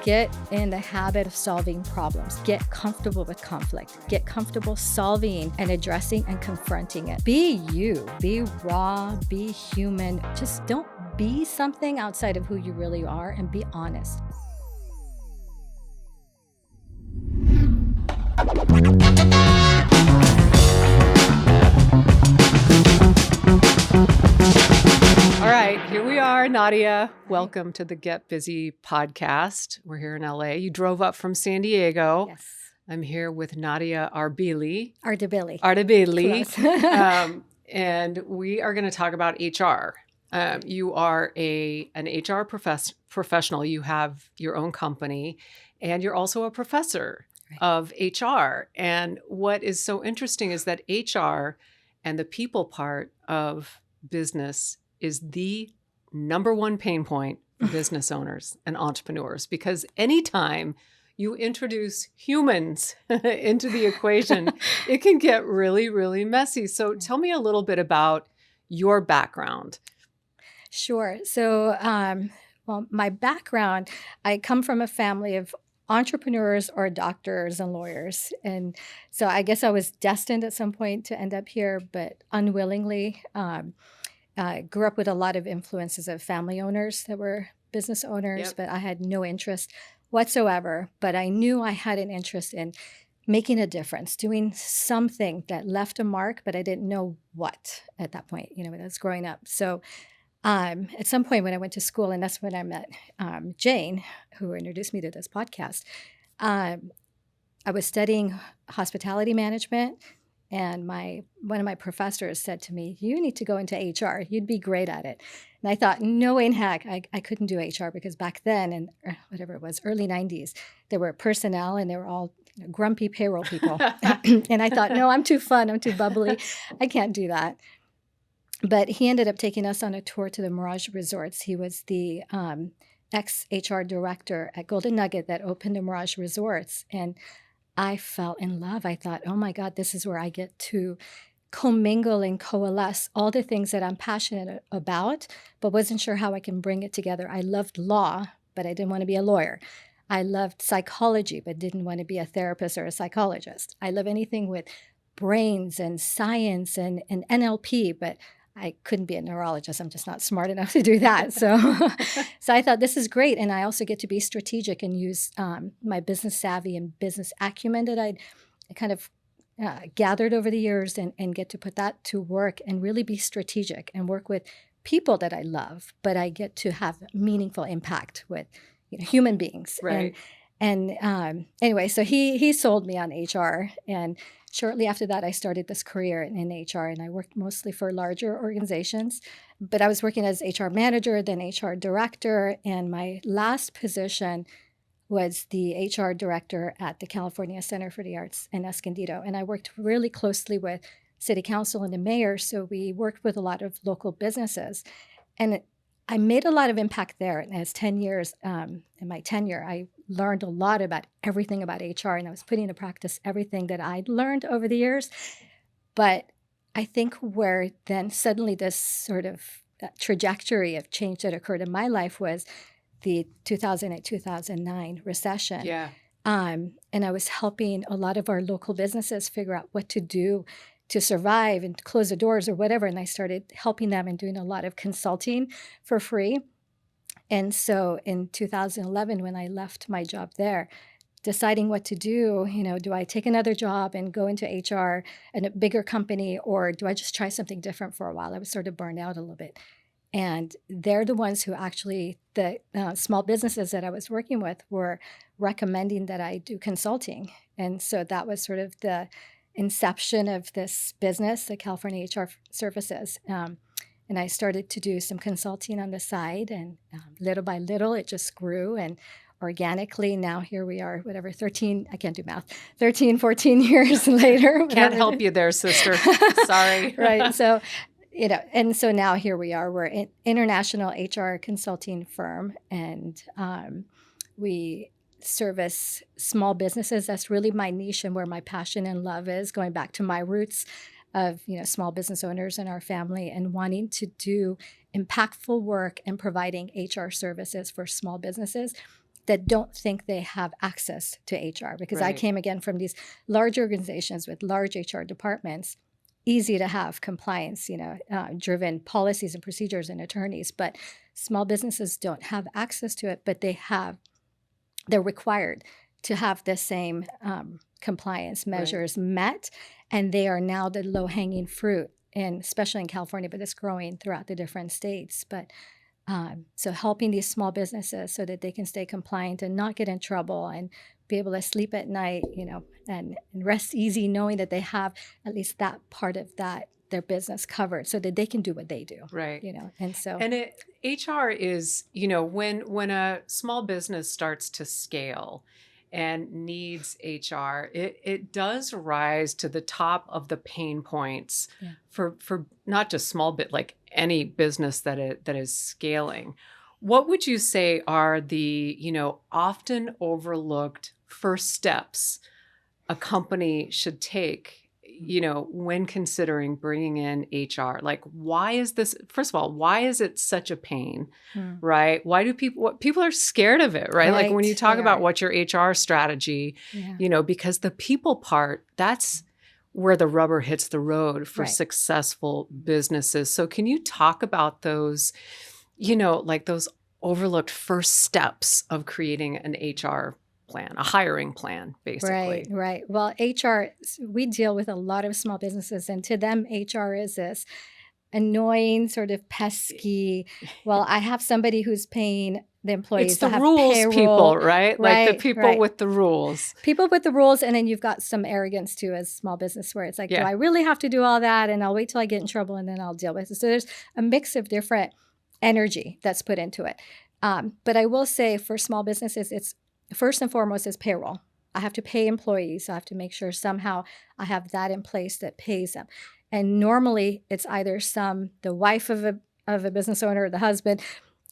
Get in the habit of solving problems. Get comfortable with conflict. Get comfortable solving and addressing and confronting it. Be you. Be raw. Be human. Just don't be something outside of who you really are, and be honest. All right, here we are, Nadia. Welcome to the Get Busy podcast. We're here in LA. You drove up from San Diego. Yes. I'm here with Nadia Ardebili. Ardebili. And we are going to talk about HR. You are an HR professional. You have your own company, and you're also a professor of HR. And what is so interesting is that HR and the people part of business is the number one pain point for business owners and entrepreneurs, because anytime you introduce humans into the equation, it can get really, really messy. So tell me a little bit about your background. Sure. So, my background, I come from a family of entrepreneurs or doctors and lawyers. And so I guess I was destined at some point to end up here, but unwillingly. Grew up with a lot of influences of family owners that were business owners, but I had no interest whatsoever. But I knew I had an interest in making a difference, doing something that left a mark, but I didn't know what at that point, when I was growing up. So at some point when I went to school, and that's when I met Jane, who introduced me to this podcast, I was studying hospitality management. And one of my professors said to me, "You need to go into HR. You'd be great at it." And I thought, no way in heck, I couldn't do HR, because back then, in whatever it was, early 90s, there were personnel and they were all grumpy payroll people. And I thought, no, I'm too fun. I'm too bubbly. I can't do that. But he ended up taking us on a tour to the Mirage Resorts. He was the ex-HR director at Golden Nugget that opened the Mirage Resorts. And I fell in love. I thought, oh my God, this is where I get to commingle and coalesce all the things that I'm passionate about, but wasn't sure how I can bring it together. I loved law, but I didn't want to be a lawyer. I loved psychology, but didn't want to be a therapist or a psychologist. I love anything with brains and science and NLP, but I couldn't be a neurologist. I'm just not smart enough to do that. So I thought, this is great. And I also get to be strategic and use my business savvy and business acumen that I'd kind of gathered over the years and get to put that to work and really be strategic and work with people that I love, but I get to have meaningful impact with human beings. Right. And anyway, so he sold me on HR. And shortly after that, I started this career in HR, and I worked mostly for larger organizations. But I was working as HR manager, then HR director, and my last position was the HR director at the California Center for the Arts in Escondido. And I worked really closely with city council and the mayor, so we worked with a lot of local businesses. And I made a lot of impact there. And as 10 years in my tenure, I learned a lot about everything about HR, and I was putting into practice everything that I'd learned over the years. But I think where then suddenly this sort of trajectory of change that occurred in my life was the 2008-2009 recession. Yeah. And I was helping a lot of our local businesses figure out what to do to survive and close the doors or whatever. And I started helping them and doing a lot of consulting for free. And so in 2011, when I left my job there, deciding what to do, do I take another job and go into HR in a bigger company, or do I just try something different for a while? I was sort of burned out a little bit. And they're the ones who actually, the small businesses that I was working with were recommending that I do consulting. And so that was sort of the inception of this business, the California HR Services. And I started to do some consulting on the side, and little by little, it just grew. And organically, now here we are, 13 14 years later. Can't help you there, sister. Sorry. Right. So, and so now here we are. We're an international HR consulting firm, and we service small businesses. That's really my niche and where my passion and love is, going back to my roots of small business owners in our family and wanting to do impactful work and providing HR services for small businesses. that don't think they have access to HR, because I Right. came again from these large organizations with large HR departments, easy to have compliance, driven policies and procedures and attorneys, but small businesses don't have access to it, but they're required to have the same compliance measures met, and they are now the low-hanging fruit, and especially in California, but it's growing throughout the different states. But so helping these small businesses so that they can stay compliant and not get in trouble and be able to sleep at night, and rest easy knowing that they have at least that part of their business covered so that they can do what they do. Right. And so. And HR is, when a small business starts to scale and needs HR, it does rise to the top of the pain points for not just small bit, like any business that is scaling. What would you say are the, often overlooked first steps a company should take, when considering bringing in HR? Like, why is this, first of all, why is it such a pain, right? Why do people are scared of it, right? Like when you talk about what's your HR strategy, because the people part, that's where the rubber hits the road for successful businesses. So can you talk about those, like those overlooked first steps of creating an HR plan, a hiring plan, basically? Right. Well, HR, we deal with a lot of small businesses, and to them, HR is this annoying, sort of pesky, well, I have somebody who's paying the employees. It's the have rules payroll, people, right? Like the people with the rules. People with the rules, and then you've got some arrogance too as small business, where it's like, do I really have to do all that? And I'll wait till I get in trouble and then I'll deal with it. So there's a mix of different energy that's put into it. But I will say for small businesses, it's first and foremost is payroll. I have to pay employees. So I have to make sure somehow I have that in place that pays them. And normally it's either the wife of a business owner, or the husband,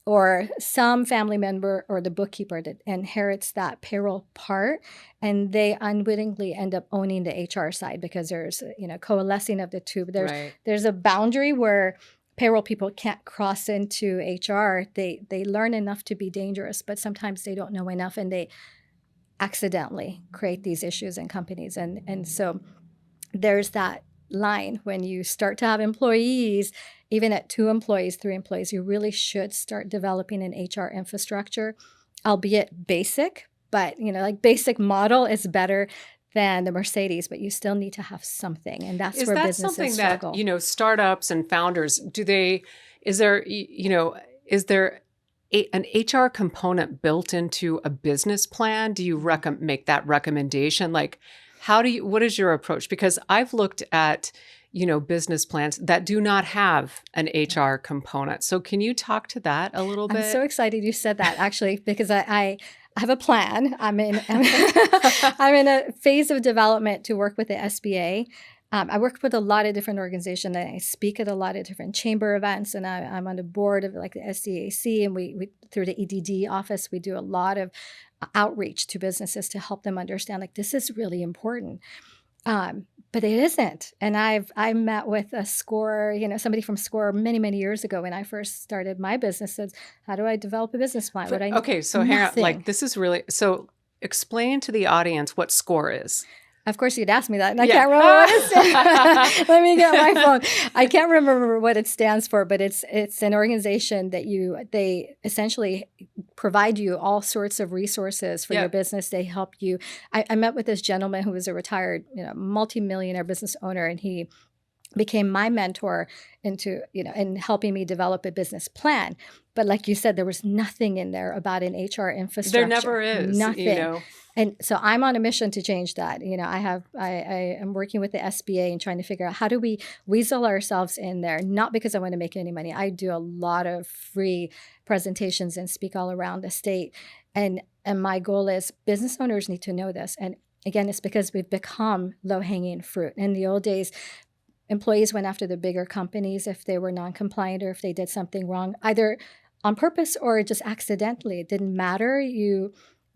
or some family member or the bookkeeper that inherits that payroll part, and they unwittingly end up owning the HR side because there's coalescing of the two. There's a boundary where payroll people can't cross into HR. They learn enough to be dangerous, but sometimes they don't know enough, and they accidentally create these issues in companies. And so there's that line when you start to have employees, even at 2 employees, 3 employees, you really should start developing an HR infrastructure, albeit basic, but like basic model is better than the Mercedes, but you still need to have something. And that's where businesses struggle. Is that something that, startups and founders, is there an HR component built into a business plan? Do you make that recommendation? Like, what is your approach? Because I've looked at, business plans that do not have an HR component. So can you talk to that a little bit? I'm so excited you said that, actually, because I have a plan. I'm in a phase of development to work with the SBA. I work with a lot of different organizations, and I speak at a lot of different chamber events, and I'm on the board of like the SDAC, and we through the EDD office, we do a lot of outreach to businesses to help them understand like this is really important. But it isn't. And I met with a SCORE, somebody from SCORE many, many years ago when I first started my business. Said, how do I develop a business plan? So hang on, like this is really, so explain to the audience what SCORE is. Of course, you'd ask me that, and I can't remember what it stands. Let me get my phone. I can't remember what it stands for, but it's an organization that they essentially provide you all sorts of resources for your business. They help you. I met with this gentleman who was a retired, multimillionaire business owner, and he became my mentor in helping me develop a business plan. But like you said, there was nothing in there about an HR infrastructure. There never is. Nothing. And so I'm on a mission to change that. I am working with the SBA and trying to figure out how do we weasel ourselves in there, not because I want to make any money. I do a lot of free presentations and speak all around the state. And my goal is business owners need to know this. And again, it's because we've become low-hanging fruit. In the old days, employees went after the bigger companies if they were non-compliant or if they did something wrong, either on purpose or just accidentally. It didn't matter.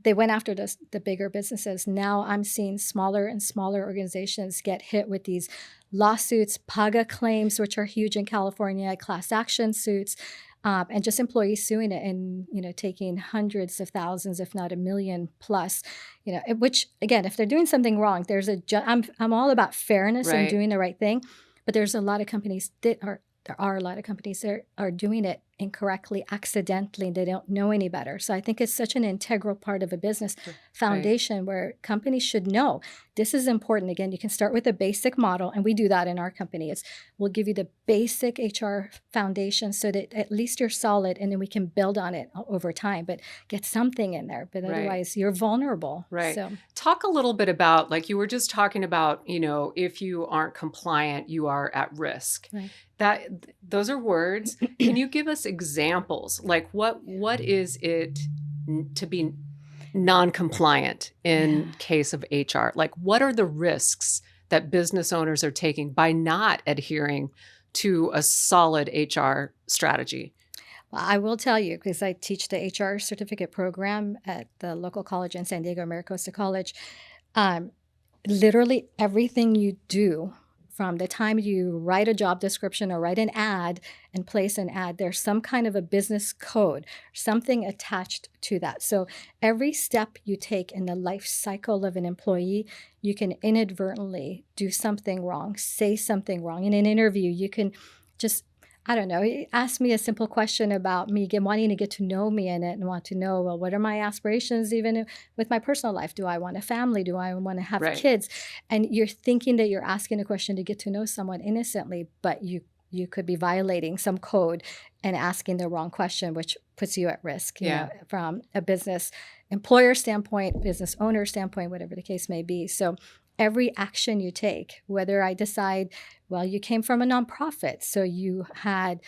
They went after the bigger businesses. Now I'm seeing smaller and smaller organizations get hit with these lawsuits, PAGA claims, which are huge in California, class action suits, and just employees suing it and, taking hundreds of thousands, if not a million plus, which again, if they're doing something wrong, I'm all about fairness and Right. doing the right thing. But there are a lot of companies that are doing it incorrectly, accidentally, and they don't know any better. So I think it's such an integral part of a business foundation where companies should know this is important. Again, you can start with a basic model, and we do that in our company. We'll give you the basic HR foundation so that at least you're solid, and then we can build on it over time, but get something in there. But otherwise, you're vulnerable. Right. So talk a little bit about, like you were just talking about, if you aren't compliant, you are at risk. Right. Those are words. Can you give us examples? Like what is it to be non-compliant in case of HR? Like what are the risks that business owners are taking by not adhering to a solid HR strategy? Well, I will tell you, because I teach the HR certificate program at the local college in San Diego, Maricosta College. Literally everything you do, from the time you write a job description or write an ad and place an ad, there's some kind of a business code, something attached to that. So every step you take in the life cycle of an employee, you can inadvertently do something wrong, say something wrong. In an interview, you can just, I don't know, ask me a simple question about me, wanting to get to know me in it, and want to know, well, what are my aspirations even with my personal life? Do I want a family? Do I want to have kids? And you're thinking that you're asking a question to get to know someone innocently, but you could be violating some code and asking the wrong question, which puts you at risk, you know, from a business employer standpoint, business owner standpoint, whatever the case may be. So every action you take, whether I decide, well, you came from a nonprofit, so you had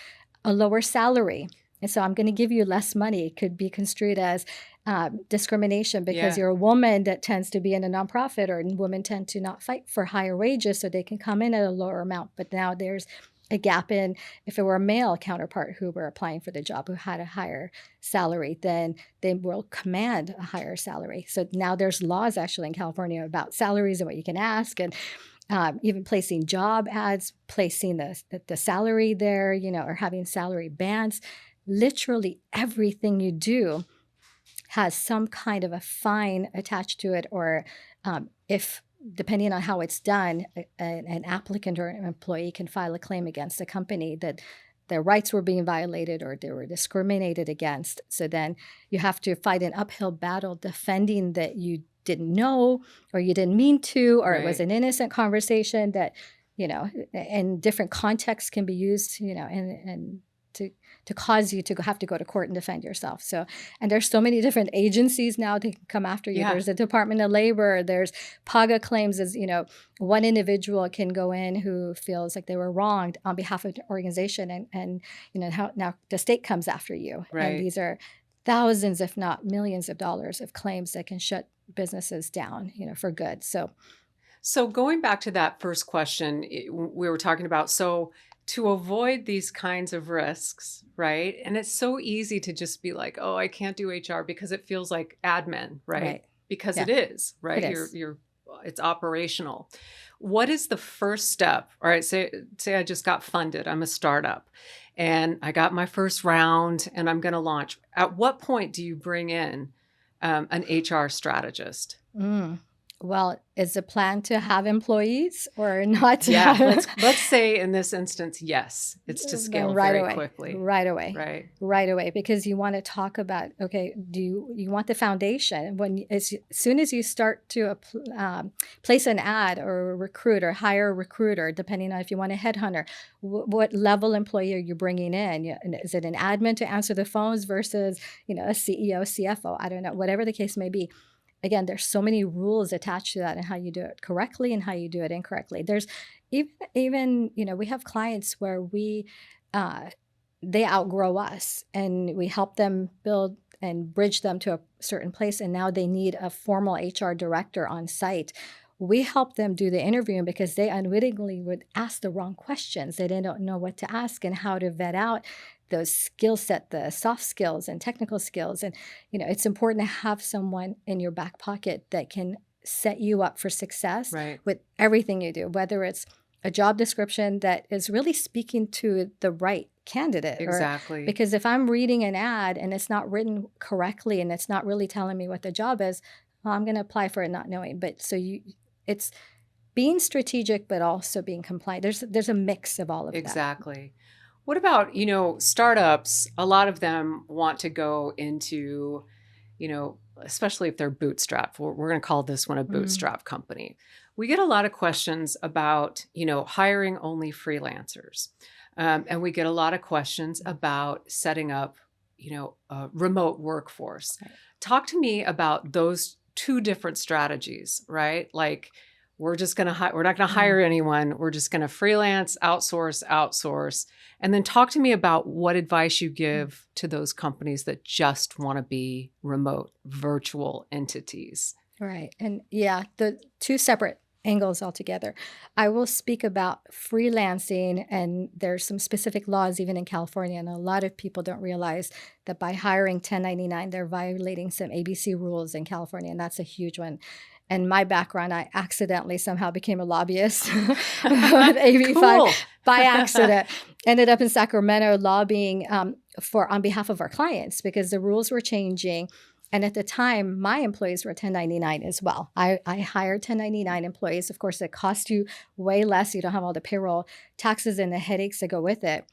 a lower salary, and so I'm going to give you less money, it could be construed as discrimination because you're a woman that tends to be in a nonprofit, or women tend to not fight for higher wages so they can come in at a lower amount. But now there's a gap in, if it were a male counterpart who were applying for the job who had a higher salary, then they will command a higher salary. So now there's laws actually in California about salaries and what you can ask, and even placing job ads, placing the salary there, or having salary bands. Literally everything you do has some kind of a fine attached to it, or if depending on how it's done, an applicant or an employee can file a claim against the company that their rights were being violated or they were discriminated against. So then you have to fight an uphill battle defending that you didn't know, or you didn't mean to, or it was an innocent conversation that, in different contexts can be used, and to cause you to have to go to court and defend yourself. So, and there's so many different agencies now that can come after you. There's the Department of Labor, there's PAGA claims, as one individual can go in who feels like they were wronged on behalf of an organization, and how now the state comes after you. And these are thousands, if not millions of dollars of claims that can shut businesses down, for good. So going back to that first question we were talking about, so to avoid these kinds of risks, right? And it's so easy to just be like, oh, I can't do HR because it feels like admin, right? Because it is, right? It's operational. What is the first step? All right, say I just got funded. I'm a startup and I got my first round and I'm going to launch. At what point do you bring in an HR strategist? Well, is the plan to have employees or not? Let's say in this instance, yes, it's to scale very quickly. Right away, because you want to talk about, okay, do you want the foundation? As soon as you start to place an ad or recruit or hire a recruiter, depending on if you want a headhunter, what level employee are you bringing in? Is it an admin to answer the phones versus, a CEO, CFO? I don't know, whatever the case may be. Again, there's so many rules attached to that and how you do it correctly and how you do it incorrectly. There's even we have clients where they outgrow us and we help them build and bridge them to a certain place, and now they need a formal HR director on site. We help them do the interviewing because they unwittingly would ask the wrong questions. They didn't know what to ask and how to vet out those skill set, the soft skills and technical skills. And, it's important to have someone in your back pocket that can set you up for success with everything you do, whether it's a job description that is really speaking to the right candidate. Exactly. Because if I'm reading an ad and it's not written correctly and it's not really telling me what the job is, well, I'm going to apply for it not knowing. But it's being strategic, but also being compliant. There's a mix of all of that. Exactly. What about, startups? A lot of them want to go into, especially if they're bootstrapped. We're going to call this one a bootstrap company. We get a lot of questions about, hiring only freelancers. And we get a lot of questions about setting up, a remote workforce. Right. Talk to me about those two different strategies, right? Like, we're not going to hire anyone. We're just going to freelance, outsource. And then talk to me about what advice you give to those companies that just want to be remote, virtual entities. Right. And yeah, the two separate angles altogether. I will speak about freelancing, and there's some specific laws even in California, and a lot of people don't realize that by hiring 1099, they're violating some ABC rules in California, and that's a huge one. And my background, I accidentally somehow became a lobbyist with AB5 Cool. by accident. Ended up in Sacramento lobbying on behalf of our clients because the rules were changing. And at the time, my employees were 1099 as well. I hired 1099 employees. Of course, it costs you way less. You don't have all the payroll taxes and the headaches that go with it.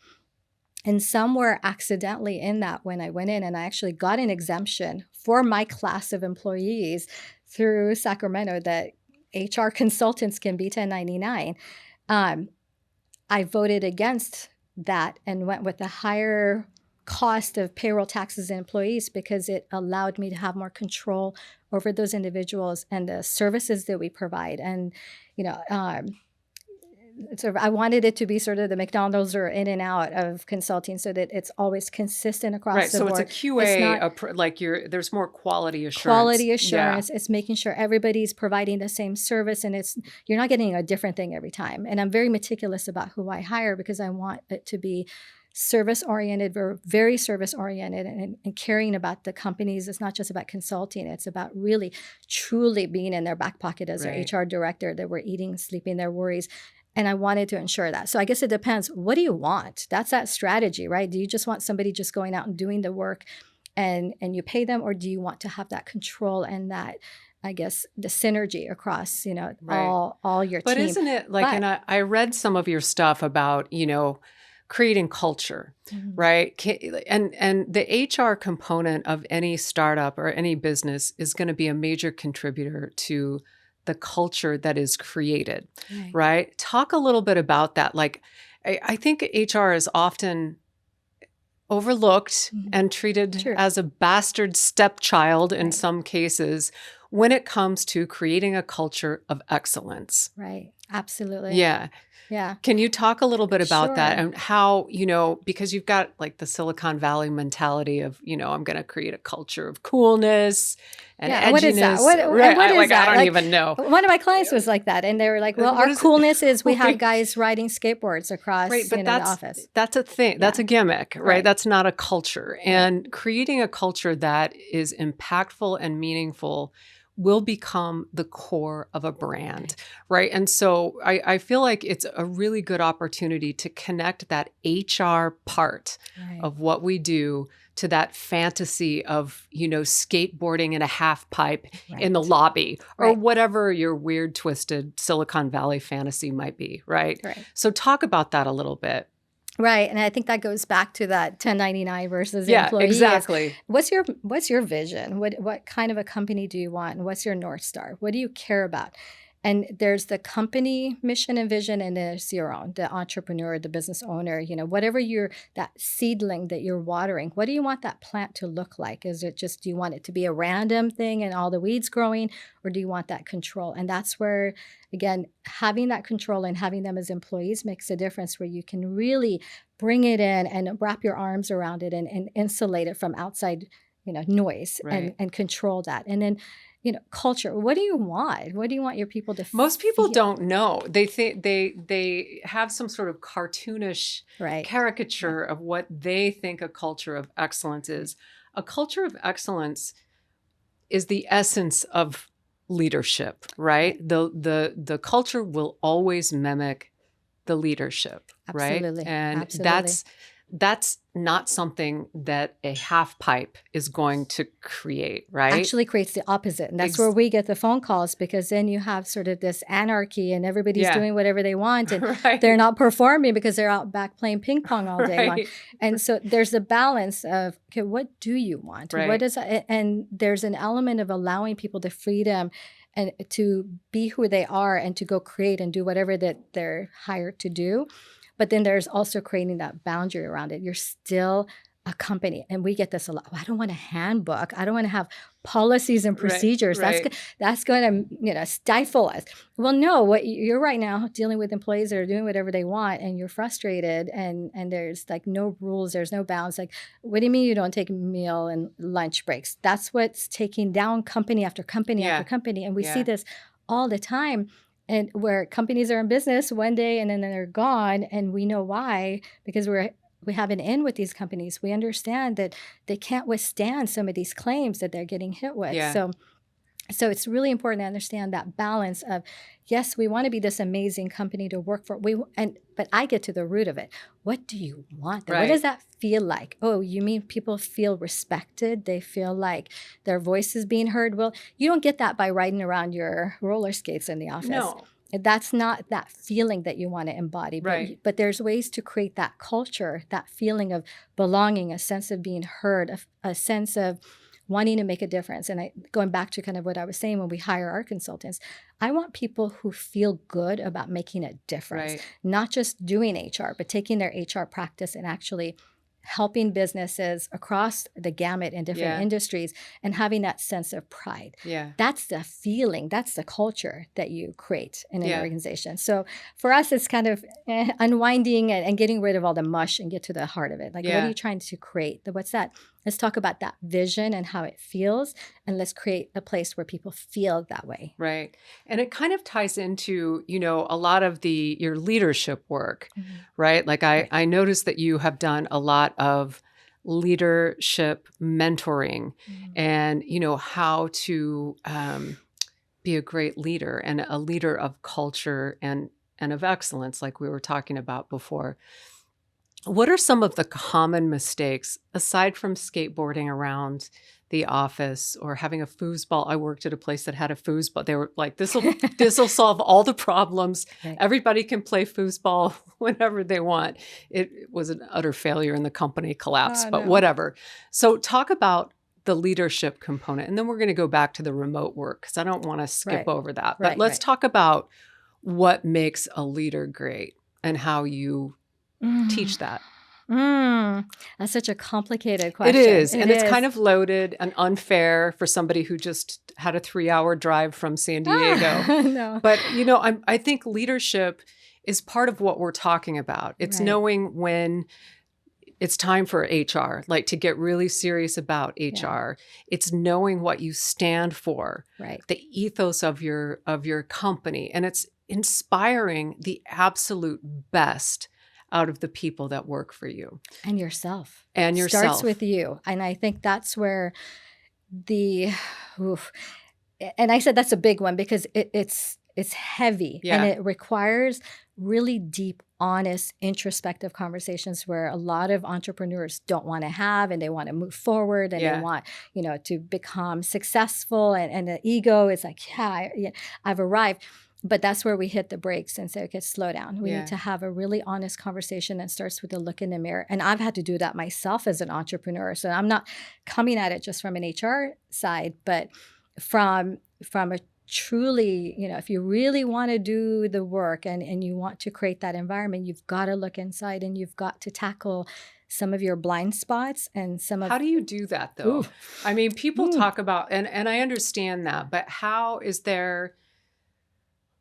And some were accidentally in that when I went in, and I actually got an exemption for my class of employees through Sacramento that HR consultants can be 1099. I voted against that and went with the higher cost of payroll taxes and employees because it allowed me to have more control over those individuals and the services that we provide. And, I wanted it to be sort of the McDonald's or in and out of consulting so that it's always consistent across the board. Right, so it's a QA, there's more quality assurance. Quality assurance. Yeah. It's making sure everybody's providing the same service, and you're not getting a different thing every time. And I'm very meticulous about who I hire because I want it to be service-oriented, very service-oriented, and caring about the companies. It's not just about consulting. It's about really, truly being in their back pocket as right. their HR director, that we're eating, sleeping, their worries. And I wanted to ensure that. So I guess it depends. What do you want? That's that strategy, right? Do you just want somebody just going out and doing the work and you pay them? Or do you want to have that control and that, I guess, the synergy across, right. all your but team? Isn't it like, and I read some of your stuff about, creating culture, right? And the HR component of any startup or any business is going to be a major contributor to the culture that is created, right? Talk a little bit about that. Like, I think HR is often overlooked and treated as a bastard stepchild in some cases when it comes to creating a culture of excellence. Right. Absolutely. Yeah. Yeah. Can you talk a little bit about that and how, because you've got like the Silicon Valley mentality of, I'm going to create a culture of coolness and edginess. What is that? What is that? I don't even know. One of my clients was like that. And they were like, well, our coolness is we have guys riding skateboards across the office. That's a thing. That's a gimmick, right? That's not a culture. And creating a culture that is impactful and meaningful will become the core of a brand, right? And so I feel like it's a really good opportunity to connect that HR part of what we do to that fantasy of, skateboarding in a half pipe in the lobby or whatever your weird, twisted Silicon Valley fantasy might be, right? So talk about that a little bit. Right. And I think that goes back to that 1099 versus employee. Yeah, exactly. What's your vision? What kind of a company do you want? And what's your North Star? What do you care about? And there's the company mission and vision, and there's your own, the entrepreneur, the business owner, whatever that seedling that you're watering, what do you want that plant to look like? Is it just, do you want it to be a random thing and all the weeds growing, or do you want that control? And that's where, again, having that control and having them as employees makes a difference, where you can really bring it in and wrap your arms around it and insulate it from outside, noise and control that. And then, culture. What do you want? What do you want your people to feel? Most people don't know. They think they have some sort of cartoonish caricature of what they think a culture of excellence is. A culture of excellence is the essence of leadership, right? The culture will always mimic the leadership, Absolutely. right? And Absolutely. that's not something that a half pipe is going to create, right? Actually creates the opposite. And that's where we get the phone calls, because then you have sort of this anarchy and everybody's doing whatever they want, and Right. they're not performing because they're out back playing ping pong all day long. Right. And so there's a balance of, okay, what do you want? Right. What is and there's an element of allowing people the freedom and to be who they are and to go create and do whatever that they're hired to do. But then there's also creating that boundary around it. You're still a company. And we get this a lot. Oh, I don't want a handbook. I don't want to have policies and procedures. Right. That's going to stifle us. Well, no, what you're right now dealing with employees that are doing whatever they want, and you're frustrated, and there's like no rules, there's no bounds. Like, what do you mean you don't take meal and lunch breaks? That's what's taking down company after company after company. And we see this all the time. And where companies are in business one day and then they're gone, and we know why, because we have an in with these companies. We understand that they can't withstand some of these claims that they're getting hit with. Yeah. So it's really important to understand that balance of, yes, we want to be this amazing company to work for. But I get to the root of it. What do you want? Right. What does that feel like? Oh, you mean people feel respected? They feel like their voice is being heard? Well, you don't get that by riding around your roller skates in the office. No. That's not that feeling that you want to embody. Right. But there's ways to create that culture, that feeling of belonging, a sense of being heard, a sense of wanting to make a difference. And going back to kind of what I was saying when we hire our consultants, I want people who feel good about making a difference, not just doing HR, but taking their HR practice and actually helping businesses across the gamut in different industries and having that sense of pride. Yeah. That's the feeling, that's the culture that you create in an organization. So for us, it's kind of unwinding and getting rid of all the mush and get to the heart of it. Like, what are you trying to create? What's that? Let's talk about that vision and how it feels, and let's create a place where people feel that way. Right. And it kind of ties into, a lot of your leadership work, right? Like I noticed that you have done a lot of leadership mentoring and, how to be a great leader and a leader of culture and of excellence, like we were talking about before. What are some of the common mistakes, aside from skateboarding around the office or having a foosball? I worked at a place that had a foosball. They were like, this'll solve all the problems. Right. Everybody can play foosball whenever they want. It was an utter failure and the company collapsed, but whatever. So talk about the leadership component. And then we're going to go back to the remote work because I don't want to skip over that. But let's talk about what makes a leader great and how you teach that. That's such a complicated question. It is. And it's kind of loaded and unfair for somebody who just had a 3-hour drive from San Diego. No. But, I think leadership is part of what we're talking about. It's knowing when it's time for HR, like to get really serious about HR. Yeah. It's knowing what you stand for, the ethos of your company. And it's inspiring the absolute best out of the people that work for you. And yourself. And yourself. Starts with you. And I think that's where and I said that's a big one because it's heavy and it requires really deep, honest, introspective conversations where a lot of entrepreneurs don't want to have, and they want to move forward and they want, to become successful, and the ego is like, I've arrived. But that's where we hit the brakes and say, okay, slow down. We need to have a really honest conversation that starts with a look in the mirror. And I've had to do that myself as an entrepreneur. So I'm not coming at it just from an HR side, but from a truly, if you really want to do the work and you want to create that environment, you've got to look inside and you've got to tackle some of your blind spots and some of... How do you do that, though? I mean, people talk about, and I understand that, but how is there...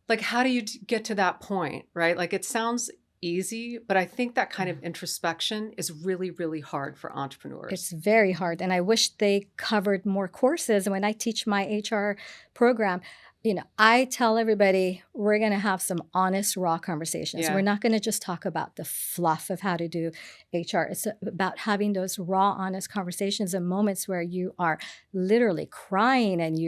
Like, how do you get to that point, right? Like, it sounds easy, but I think that kind of introspection is really, really hard for entrepreneurs. It's very hard. And I wish they covered more courses. And when I teach my HR program, I tell everybody, we're going to have some honest, raw conversations. We're not going to just talk about the fluff of how to do HR. It's about having those raw, honest conversations and moments where you are literally crying and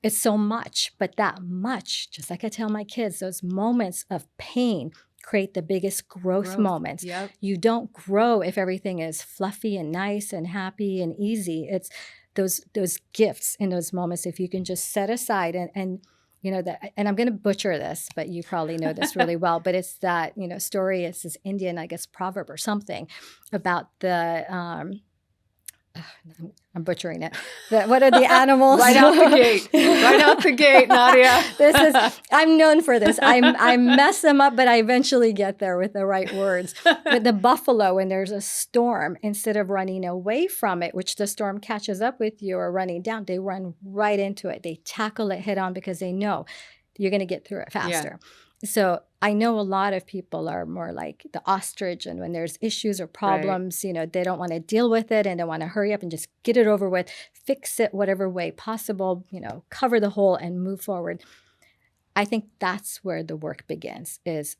it's so much. But that much, just like I tell my kids, those moments of pain create the biggest growth moments. Yep. You don't grow if everything is fluffy and nice and happy and easy. It's those gifts in those moments, if you can just set aside and you know that, and I'm going to butcher this, but you probably know this really well, but it's that, you know, story, it's this Indian, I guess, proverb or something about the I'm butchering it. What are the animals? Right out the gate. Right out the gate, Nadia. I'm known for this. I mess them up, but I eventually get there with the right words. But the buffalo, when there's a storm, instead of running away from it, which the storm catches up with you, or running down, they run right into it. They tackle it head on because they know you're going to get through it faster. Yeah. So I know a lot of people are more like the ostrich, and when there's issues or problems, you know, they don't want to deal with it and they want to hurry up and just get it over with, fix it whatever way possible, you know, cover the hole and move forward. I think that's where the work begins, is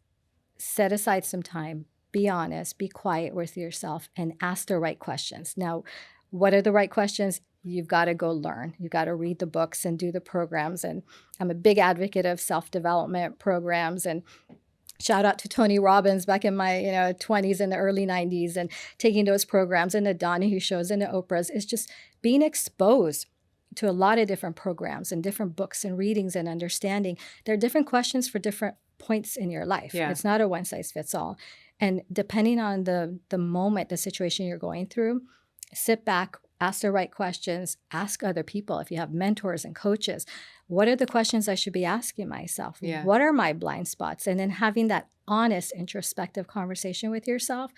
set aside some time, be honest, be quiet with yourself, and ask the right questions. Now, what are the right questions? You've got to go learn. You've got to read the books and do the programs. And I'm a big advocate of self-development programs. And shout out to Tony Robbins back in my 20s and the early 90s, and taking those programs and the Donahue shows and the Oprahs is just being exposed to a lot of different programs and different books and readings and understanding. There are different questions for different points in your life. Yeah. It's not a one size fits all. And depending on the moment, the situation you're going through, sit back, ask the right questions, ask other people. If you have mentors and coaches, what are the questions I should be asking myself? Yeah. What are my blind spots? And then having that honest, introspective conversation with yourself,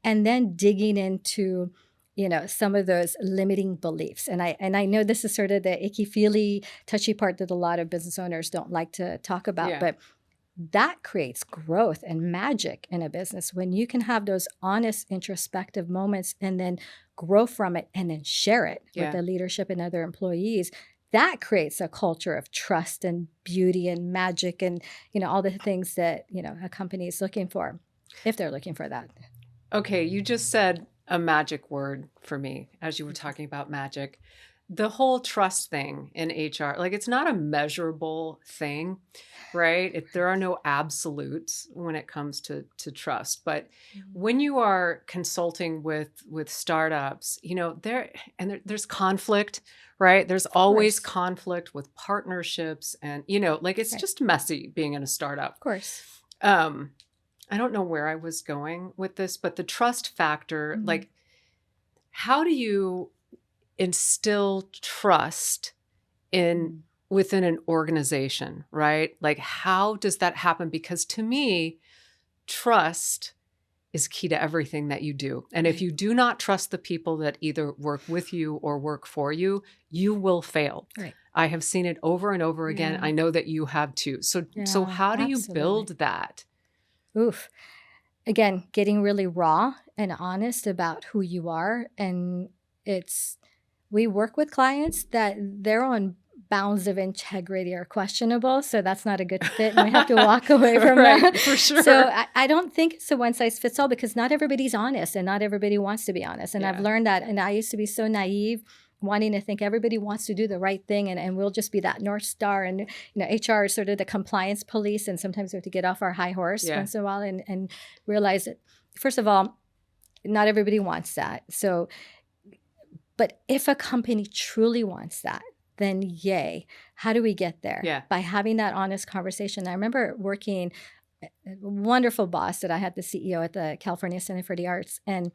and then digging into, you know, some of those limiting beliefs. And I know this is sort of the icky-feely, touchy part that a lot of business owners don't like to talk about, but that creates growth and magic in a business when you can have those honest, introspective moments and then grow from it and then share it with the leadership and other employees. That creates a culture of trust and beauty and magic and, you know, all the things that, you know, a company is looking for, if they're looking for that. Okay, you just said a magic word for me as you were talking about magic. The whole trust thing in HR, like, it's not a measurable thing, right? There are no absolutes when it comes to trust. But when you are consulting with startups, you know, there's conflict, right? There's always conflict with partnerships, and, you know, like, it's just messy being in a startup. Of course. I don't know where I was going with this, but the trust factor, like, how do you instill trust within an organization, right? Like, how does that happen? Because to me, trust is key to everything that you do. And if you do not trust the people that either work with you or work for you, you will fail. Right. I have seen it over and over again. Yeah. I know that you have too. So how do you build that? Oof. Again, getting really raw and honest about who you are. And we work with clients that their own bounds of integrity are questionable, so that's not a good fit, and we have to walk away from that. For sure. So I don't think it's a one size fits all, because not everybody's honest, and not everybody wants to be honest. And I've learned that, and I used to be so naive, wanting to think everybody wants to do the right thing, and we'll just be that North Star. And, you know, HR is sort of the compliance police, and sometimes we have to get off our high horse once in a while and realize that, first of all, not everybody wants that. But if a company truly wants that, then yay. How do we get there? Yeah. By having that honest conversation. I remember working, a wonderful boss that I had, the CEO at the California Center for the Arts, and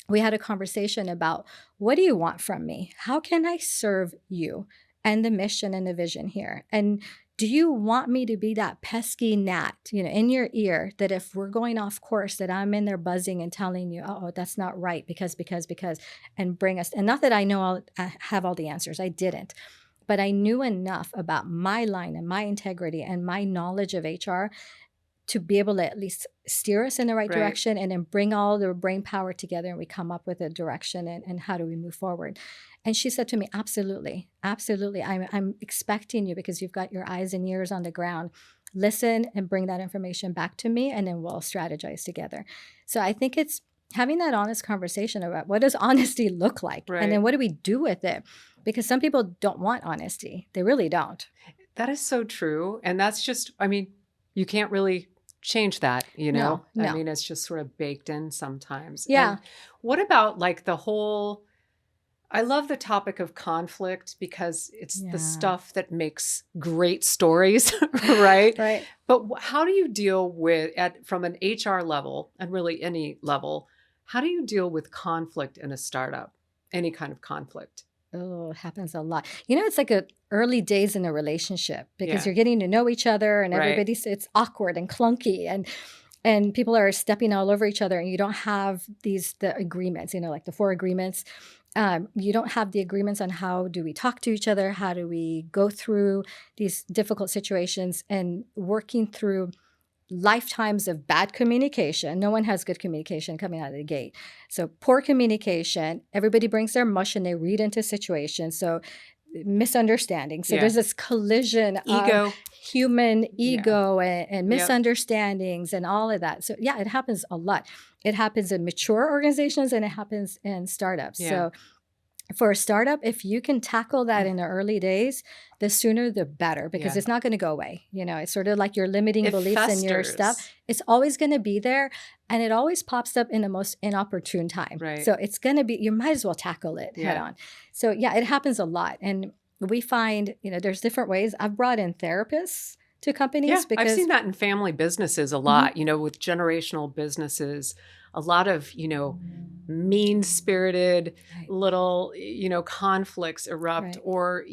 we had a conversation about, what do you want from me? How can I serve you and the mission and the vision here? And do you want me to be that pesky gnat, you know, in your ear, that if we're going off course, that I'm in there buzzing and telling you, oh, that's not right, because, and bring us, and not that I know I have all the answers, I didn't, but I knew enough about my line and my integrity and my knowledge of HR to be able to at least steer us in the right direction, and then bring all the brain power together, and we come up with a direction and how do we move forward. And she said to me, absolutely. I'm expecting you, because you've got your eyes and ears on the ground. Listen and bring that information back to me, and then we'll strategize together. So I think it's having that honest conversation about, what does honesty look like? And then what do we do with it? Because some people don't want honesty. They really don't. That is so true. And that's just, I mean, you can't really change that, you know? No, I no. mean, it's just sort of baked in sometimes. Yeah. And what about like I love the topic of conflict because it's the Yeah. stuff that makes great stories, right? Right. But how do you deal with, from an HR level and really any level, how do you deal with conflict in a startup? Any kind of conflict? Oh, it happens a lot. It's like early days in a relationship because Yeah, you're getting to know each other and right. it's awkward and clunky and people are stepping all over each other and you don't have the agreements, like the four agreements. You don't have the agreements on how do we talk to each other, how do we go through these difficult situations and working through lifetimes of bad communication. No one has good communication coming out of the gate. So poor communication, everybody brings their mush and they read into situations. So misunderstanding. So Yeah. there's this collision of Ego. human Yeah. ego and Yep. misunderstandings and all of that. So yeah, it happens a lot. It happens in mature organizations and it happens in startups. Yeah. So for a startup, if you can tackle that in the early days, the sooner the better, because Yeah. it's not going to go away. It's sort of like your limiting It beliefs in your stuff. festers. It's always going to be there and it always pops up in the most inopportune time. Right. So it's going to be, you might as well tackle it head Yeah. on. So yeah, it happens a lot. And we find, there's different ways. I've brought in therapists to companies Yeah, because I've seen that in family businesses a lot, with generational businesses, a lot of, mean-spirited Right. little, conflicts erupt Right. or,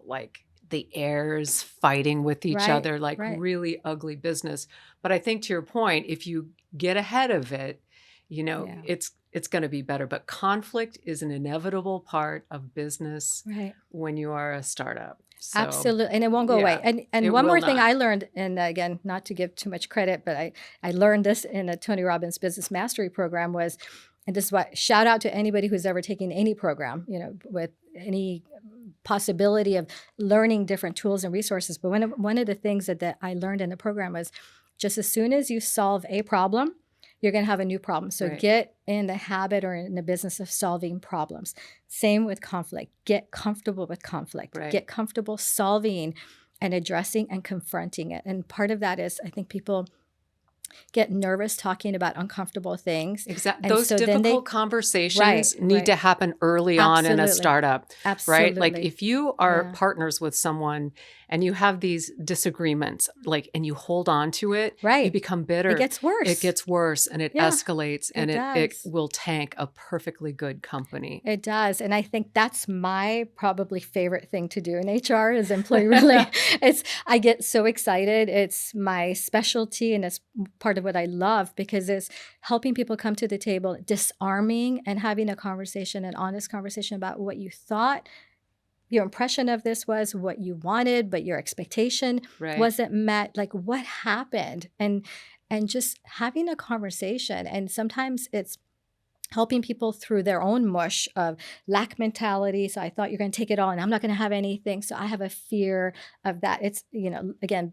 like the heirs fighting with each Right, other, like right. really ugly business. But I think to your point, if you get ahead of it, Yeah. it's going to be better. But conflict is an inevitable part of business Right. when you are a startup. So, Absolutely. And it won't go away. yeah, And it one will more thing not. I learned, and again, not to give too much credit, but I learned this in a Tony Robbins Business Mastery program was, and this is what, shout out to anybody who's ever taken any program, with any possibility of learning different tools and resources. But one of the things that I learned in the program was just as soon as you solve a problem, you're going to have a new problem. So Right. get in the habit or in the business of solving problems. Same with conflict. Get comfortable with conflict. Right. Get comfortable solving and addressing and confronting it. And part of that is I think people get nervous talking about uncomfortable things. Exactly. And Those so then difficult conversations Right, need right. to happen early on in a Absolutely. startup, right? Like Absolutely. if you are Yeah. partners with someone and you have these disagreements, and you hold on to it, you Right. become bitter. It gets worse. It gets worse and it Yeah, escalates and it it does. will tank a perfectly good company. It does. And I think that's my probably favorite thing to do in HR is employee relations. I get so excited. It's my specialty and it's part of what I love because it's helping people come to the table, disarming and having a conversation, an honest conversation about what you thought your impression of this was, what you wanted, but your expectation Right. wasn't met. Like what happened? And just having a conversation. And sometimes it's helping people through their own mush of lack mentality. So I thought you're going to take it all and I'm not going to have anything. So I have a fear of that. It's, again,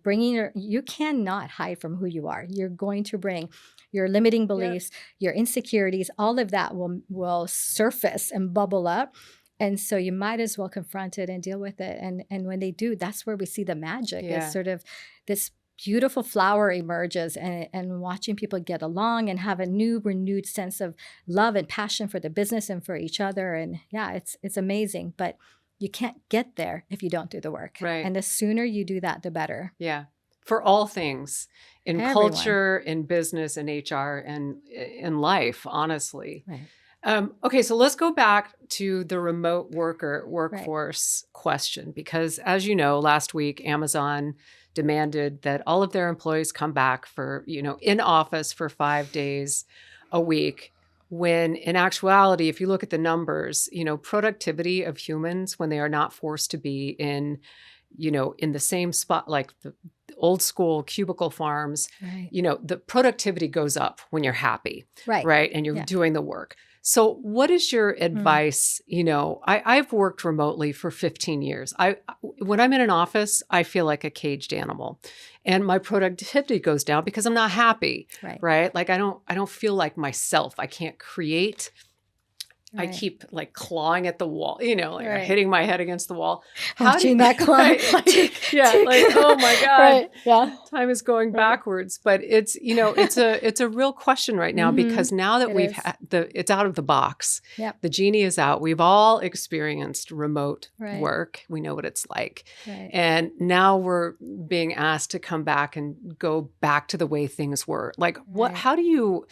you cannot hide from who you are. You're going to bring your limiting beliefs, your insecurities, all of that will surface and bubble up. And so you might as well confront it and deal with it. And when they do, that's where we see the magic. Yeah. It's sort of this beautiful flower emerges and watching people get along and have a new renewed sense of love and passion for the business and for each other. And yeah, it's amazing, but you can't get there if you don't do the work. Right. And the sooner you do that, the better. Yeah. For all things in Everyone. culture, in business, in HR, and in life, honestly. Right. Okay, so let's go back to the remote workforce question, because as you know, last week, Amazon demanded that all of their employees come back for, in office for 5 days a week. When in actuality, if you look at the numbers, productivity of humans when they are not forced to be in the same spot, like the old school cubicle farms, Right. The productivity goes up when you're happy, Right. And you're Yeah. doing the work. So what is your advice? I've worked remotely for 15 years. When I'm in an office, I feel like a caged animal and my productivity goes down because I'm not happy, right? Like I don't feel like myself. I can't create I keep like clawing at the wall, like hitting my head against the wall. Watching that climb. Right, like, oh my God, Right, yeah. time is going backwards. But it's, it's a real question right now because now that it's out of the box, the genie is out. We've all experienced remote work. We know what it's like. Right. And now we're being asked to come back and go back to the way things were. Like how do you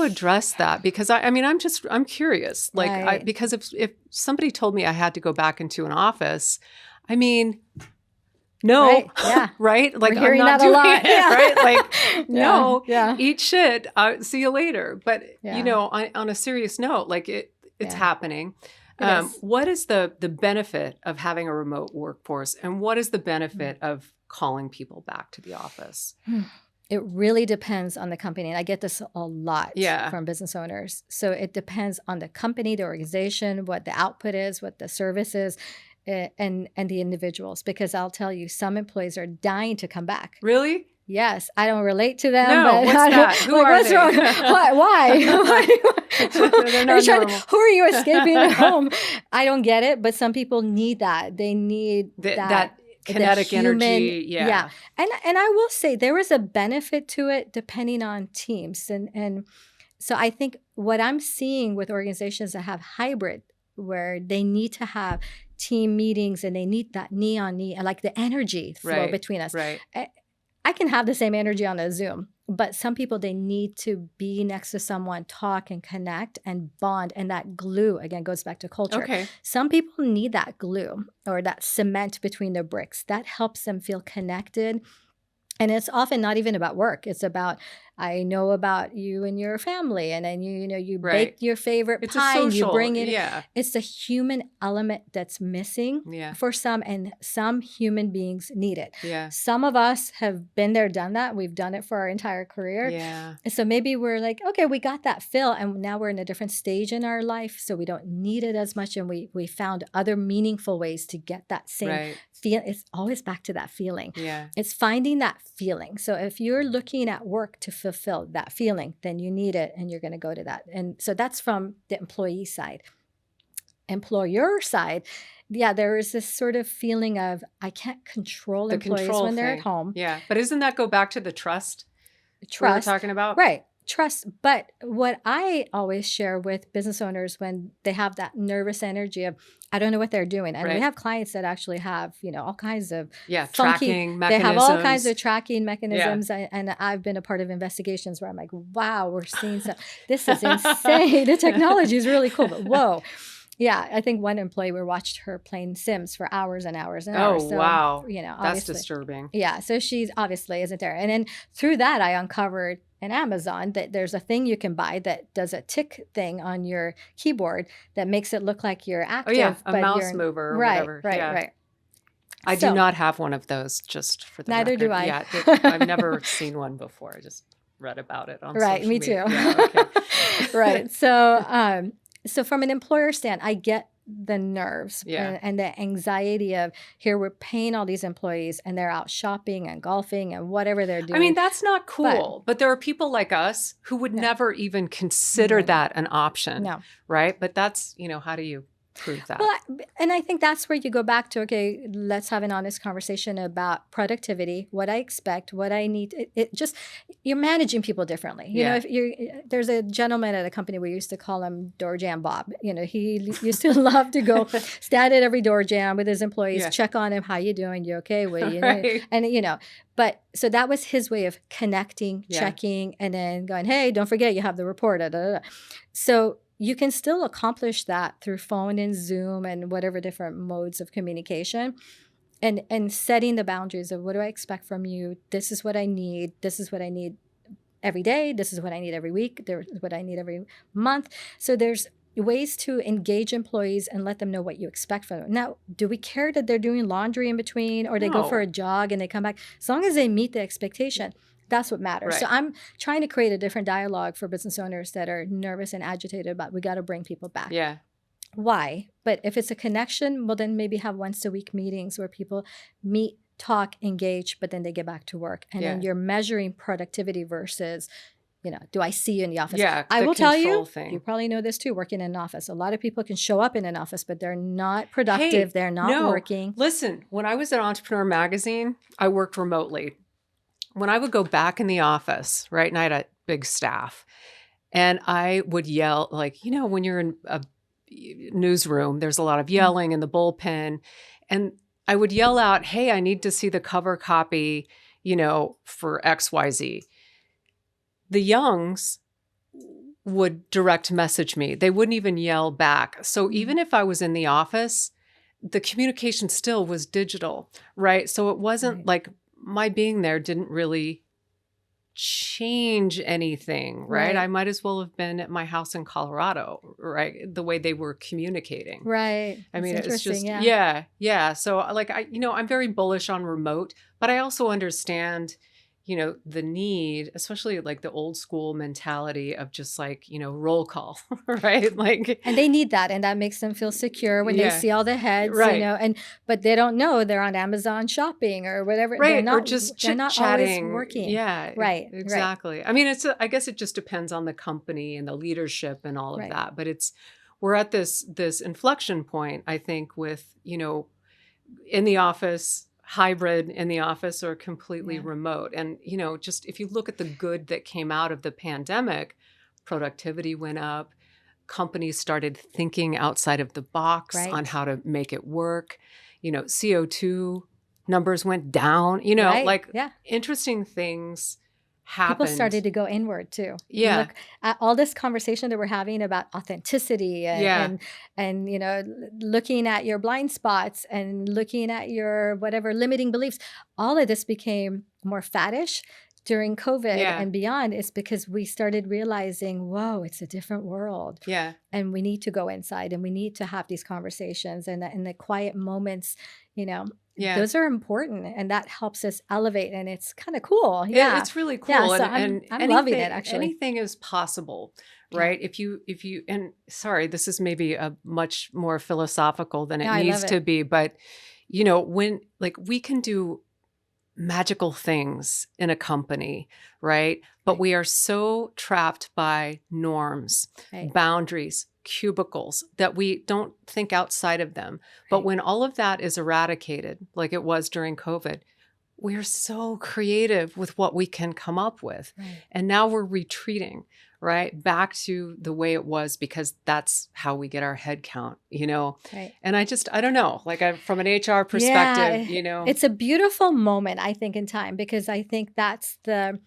address that? Because I'm curious. Like, because if somebody told me I had to go back into an office, no, right? Yeah, right. Like, we're hearing I'm not that doing a lot. it, right? Like, no, yeah. Eat shit. See you later. But on a serious note, like it's happening. What is the benefit of having a remote workforce, and what is the benefit of calling people back to the office? It really depends on the company. And I get this a lot from business owners. So it depends on the company, the organization, what the output is, what the service is, and the individuals. Because I'll tell you, some employees are dying to come back. Really? Yes. I don't relate to them. No, but what's that? Who are what's they? Wrong? Why? They're not normal. Who are you escaping at home? I don't get it. But some people need that. They need that kinetic energy. Yeah. And I will say there is a benefit to it depending on teams. And so I think what I'm seeing with organizations that have hybrid, where they need to have team meetings and they need that knee on knee, like the energy flow between us. Right. I can have the same energy on a Zoom, but some people, they need to be next to someone, talk and connect and bond. And that glue, again, goes back to culture. Okay. Some people need that glue or that cement between the bricks. That helps them feel connected. And it's often not even about work. It's about, I know about you and your family, and then you bake your favorite pie and you bring it. Yeah. It's the human element that's missing for some, and some human beings need it. Yeah. Some of us have been there, done that. We've done it for our entire career. Yeah. And so maybe we're like, okay, we got that fill, and now we're in a different stage in our life, so we don't need it as much, and we found other meaningful ways to get that same feel. It's always back to that feeling. Yeah. It's finding that feeling. So if you're looking at work to fulfill that feeling, then you need it and you're going to go to that. And so that's from the employee side. Employer side, there is this sort of feeling of, I can't control employees when they're at home. Yeah. But isn't that go back to the trust we were talking about? Right. Trust. But what I always share with business owners when they have that nervous energy of, I don't know what they're doing. And we have clients that actually have, all kinds of funky, tracking mechanisms. They have all kinds of tracking mechanisms. Yeah. And I've been a part of investigations where I'm like, wow, we're seeing this is insane. The technology is really cool, but whoa. Yeah, I think one employee, we watched her playing Sims for hours and hours and hours. Oh, wow. That's disturbing. Yeah, so she obviously isn't there. And then through that, I uncovered in Amazon that there's a thing you can buy that does a tick thing on your keyboard that makes it look like you're active. Oh, yeah, a mouse mover or whatever. Right. I do not have one of those, just for the neither record. Do I. Yeah, I've never seen one before. I just read about it on social me media. Too. Yeah, okay. Right. So from an employer stand, I get the nerves and the anxiety of, here we're paying all these employees and they're out shopping and golfing and whatever they're doing. That's not cool. But there are people like us who would never even consider that an option. No. Right? But that's, how do you prove that? Well, and I think that's where you go back to, okay, let's have an honest conversation about productivity, what I expect, what I need. It just, you're managing people differently. You know, if there's a gentleman at a company, we used to call him Door Jam Bob. He used to love to go stand at every door jam with his employees, check on him, how you doing, you okay? And but so that was his way of connecting, checking, and then going, hey, don't forget you have the report. So you can still accomplish that through phone and Zoom and whatever different modes of communication, and setting the boundaries of, what do I expect from you? This is what I need. This is what I need every day. This is what I need every week. This is what I need every month. So there's ways to engage employees and let them know what you expect from them. Now, do we care that they're doing laundry in between, or they go for a jog and they come back? As long as they meet the expectation, that's what matters. Right. So I'm trying to create a different dialogue for business owners that are nervous and agitated about, we got to bring people back. Yeah. Why? But if it's a connection, well, then maybe have once a week meetings where people meet, talk, engage, but then they get back to work. And then you're measuring productivity versus do I see you in the office? Yeah, I the will tell control you, thing. you probably know this too, working in an office. A lot of people can show up in an office, but they're not productive. Hey, They're not no, working. listen, when I was at Entrepreneur Magazine, I worked remotely. When I would go back in the office, right, and I had a big staff, and I would yell, like, when you're in a newsroom, there's a lot of yelling in the bullpen. And I would yell out, hey, I need to see the cover copy, for XYZ. The youngs would direct message me. They wouldn't even yell back. So even if I was in the office, the communication still was digital, right? So it wasn't like my being there didn't really change anything, right? I might as well have been at my house in Colorado, right? The way they were communicating. Right. I mean, it's just, yeah. yeah. So like, I'm very bullish on remote, but I also understand, the need, especially like the old school mentality of just like, roll call, right? Like, and they need that. And that makes them feel secure when they see all the heads, right. but they don't know they're on Amazon shopping or whatever. Right. Or just they're not always working. Yeah, right. Exactly. Right. I mean, I guess it just depends on the company and the leadership and all of that, but we're at this inflection point, I think, with, in the office, hybrid in the office, or completely remote. And, just if you look at the good that came out of the pandemic, productivity went up. Companies started thinking outside of the box on how to make it work. CO2 numbers went down, interesting things happened. People started to go inward too. Yeah. Look at all this conversation that we're having about authenticity and looking at your blind spots and looking at your whatever limiting beliefs. All of this became more faddish during COVID and beyond. Is because we started realizing, whoa, it's a different world. Yeah. And we need to go inside and we need to have these conversations and in the quiet moments, those are important, and that helps us elevate, and it's kind of cool. Yeah, it's really cool. Yeah, so I'm loving it, actually. Anything is possible, right? If you, and sorry, this is maybe a much more philosophical than it needs to be, but when we can do magical things in a company, right? But we are so trapped by norms, boundaries, cubicles, that we don't think outside of them. But when all of that is eradicated, like it was during COVID, we're so creative with what we can come up with. And now we're retreating, right, back to the way it was, because that's how we get our head count, And I don't know, from an HR perspective, It's a beautiful moment, I think, in time, because I think that's the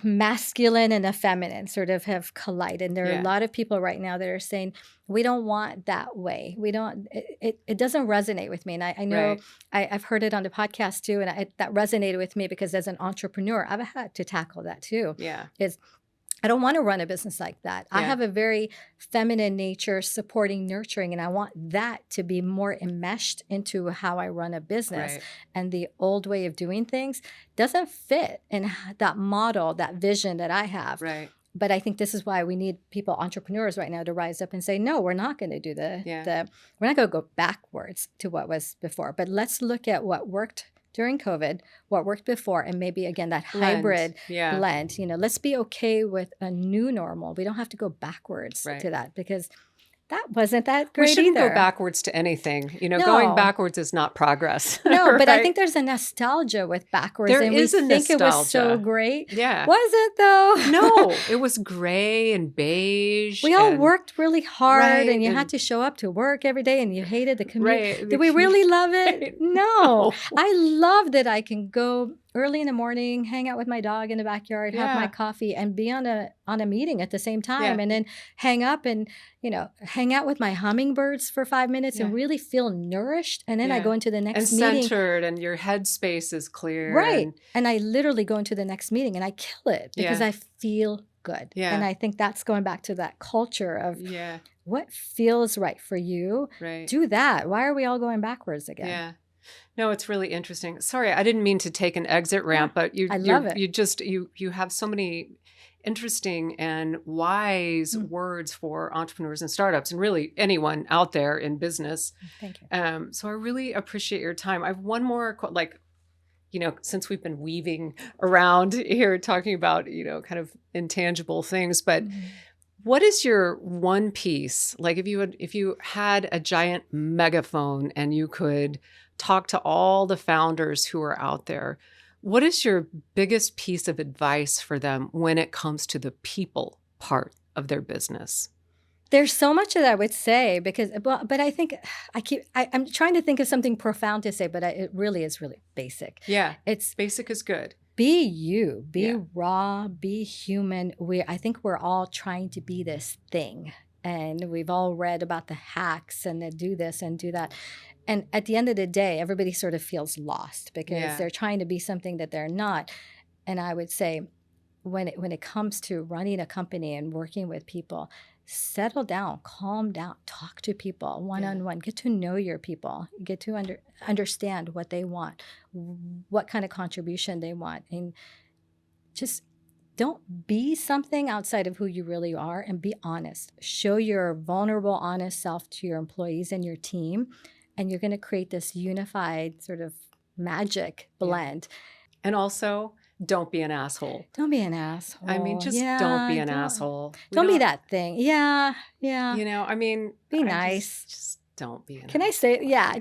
masculine and the feminine sort of have collided. And there are a lot of people right now that are saying, we don't want that way. We don't, it doesn't resonate with me. And I know I've heard it on the podcast too. And that resonated with me because as an entrepreneur, I've had to tackle that too. Yeah. I don't want to run a business like that. I have a very feminine nature, supporting, nurturing, and I want that to be more enmeshed into how I run a business. And the old way of doing things doesn't fit in that model, that vision that I have. But I think this is why we need entrepreneurs right now, to rise up and say, no, we're not going to do we're not going to go backwards to what was before, but let's look at what worked during COVID, what worked before, and maybe, again, that hybrid blend. Let's be okay with a new normal. We don't have to go backwards to that, because that wasn't that great. We shouldn't either. go backwards to anything. Going backwards is not progress. No, but I think there's a nostalgia with backwards. There and is we a think nostalgia. It was so great. Yeah. Was it though? No, it was gray and beige. We all worked really hard, and you had to show up to work every day, and you hated the commute. Did we really love it? No. I love that I can go early in the morning, hang out with my dog in the backyard, have my coffee, and be on a meeting at the same time, and then hang up and hang out with my hummingbirds for 5 minutes and really feel nourished. And then I go into the next meeting. And centered, and your headspace is clear. Right. And I literally go into the next meeting and I kill it because I feel good. Yeah. And I think that's going back to that culture of what feels right for you. Do that. Why are we all going backwards again? Yeah. No, it's really interesting. Sorry, I didn't mean to take an exit ramp, but I love it. You have so many interesting and wise words for entrepreneurs and startups, and really anyone out there in business. Thank you. So I really appreciate your time. I have one more, since we've been weaving around here talking about, kind of intangible things, but what is your one piece? Like if you had a giant megaphone and you could talk to all the founders who are out there, what is your biggest piece of advice for them when it comes to the people part of their business? There's so much that I would say because, but I think I'm trying to think of something profound to say, but it really is really basic. Yeah, It's basic is good. be you, be Yeah. raw, be human. I think we're all trying to be this thing. And we've all read about the hacks and the do this and do that. And at the end of the day, everybody sort of feels lost because Yeah. they're trying to be something that they're not. And I would say when it comes to running a company and working with people, settle down, calm down, talk to people one-on-one, get to know your people, get to understand what they want, what kind of contribution they want, and just don't be something outside of who you really are, and be honest. Show your vulnerable, honest self to your employees and your team, and you're going to create this unified sort of magic blend. And also, don't be an asshole. Don't be an asshole. I mean, just don't be an asshole. Don't be that thing. Yeah. I mean, Be nice. Just don't be an Can asshole. I say, yeah,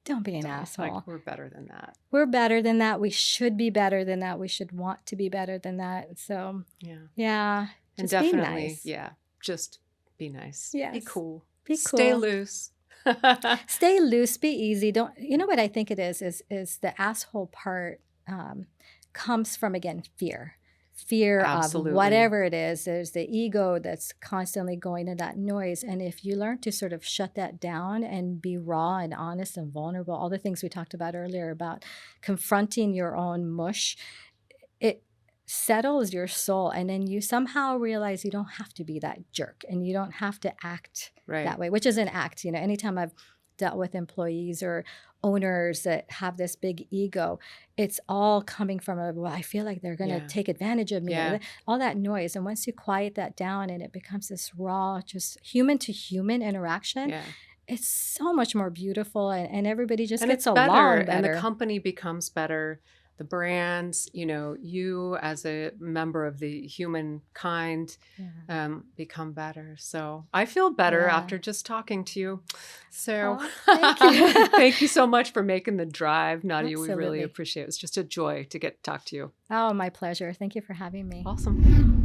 don't be an don't. asshole. Like, we're better than that. We're better than that. We should be better than that. We should want to be better than that. So, yeah. And Just definitely, be nice. just be nice. Yes. Be cool. Be cool. Stay loose. Stay loose. Be easy. You know what I think it is the asshole part comes from, again, fear. Fear Absolutely. of whatever it is. There's the ego that's constantly going in that noise. And if you learn to sort of shut that down and be raw and honest and vulnerable, all the things we talked about earlier about confronting your own mush, it settles your soul. And then you somehow realize you don't have to be that jerk and you don't have to act that way, which is an act. Anytime I've dealt with employees or owners that have this big ego, it's all coming from I feel like they're going to take advantage of me, all that noise. And once you quiet that down and it becomes this raw, just human to human interaction, it's so much more beautiful and everybody just gets along better. And the company becomes better. The brands, you as a member of the humankind become better. So I feel better after just talking to you. So thank you. Thank you so much for making the drive, Nadia. Absolutely. We really appreciate it. It's just a joy to get to talk to you. Oh, my pleasure. Thank you for having me. Awesome.